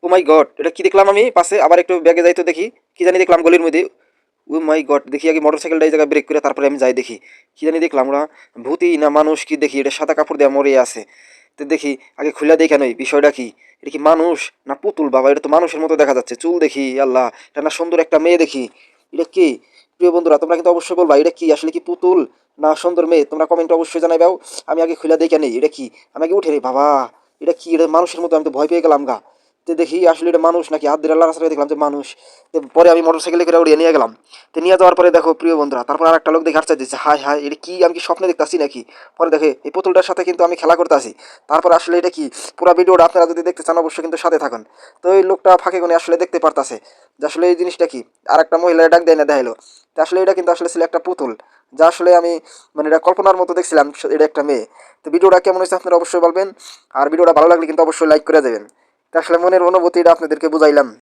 ও মাই god, এটা কি দেখলাম আমি পাশে? আবার একটু ব্যাগে যাই তো দেখি, কি জানি দেখলাম গলির মধ্যে। ও মাই গড, দেখি আগে মোটরসাইকেলটা এই জায়গায় ব্রেক করে তারপরে আমি যাই দেখি কি জানি দেখলাম। ওরা ভূতই না মানুষ কি দেখি, এটা সাদা কাপড় দেওয়া মরে আছে। তো দেখি আগে খুলে দেখে নই বিষয়টা কি, এটা কি মানুষ না পুতুল? বাবা, এটা তো মানুষের মতো দেখা যাচ্ছে, চুল দেখি, আল্লাহ, এটা না সুন্দর একটা মেয়ে দেখি। এটা কি? প্রিয় বন্ধুরা, তোমরা কিন্তু অবশ্যই বলবা এটা কি, আসলে কি পুতুল না সুন্দর মেয়ে? তোমরা কমেন্টে অবশ্যই জানাইবাও। আমি আগে খুলে দেখে নেই এটা কি। আমি আগে উঠে নেই, বাবা এটা কি, এটা মানুষের মতো, আমি তো ভয় পেয়ে গেলাম গা। তো দেখি আসলে এটা মানুষ নাকি, হাত দিয়ে রাস্তায় দেখলাম যে মানুষ। তো পরে আমি মোটরসাইকেলে করে উড়িয়ে নিয়ে গেলাম। তো নিয়ে যাওয়ার পরে দেখো প্রিয় বন্ধুরা, তারপর আর একটা লোক দেখে হাঁটতে দিচ্ছে, হাই হাই এটা কি, আমি কি স্বপ্নে দেখতেছি নাকি? পরে দেখে এই পুতুলটার সাথে কিন্তু আমি খেলা করতেছি। তারপর আসলে এটা কি, পুরো ভিডিওটা আপনারা যদি দেখতে চান অবশ্যই কিন্তু সাথে থাকুন। তো এই লোকটা ফাঁকে কোণে আসলে দেখতে পারতাছে যে আসলে এই জিনিসটা কি। আর একটা মহিলা ডাক দেয় না দেখাইলো। তো আসলে এটা কিন্তু আসলে ছিল একটা পুতুল, যা আসলে আমি মানে এটা কল্পনার মতো দেখছিলাম, এটা একটা মেয়ে। তো ভিডিওটা কেমন হয়েছে আপনারা অবশ্যই বলবেন। আর ভিডিওটা ভালো লাগলে কিন্তু অবশ্যই লাইক করে দেবেন। তো আসলে মনের অনুভূতিটা আপনাদেরকে বুঝাইলাম।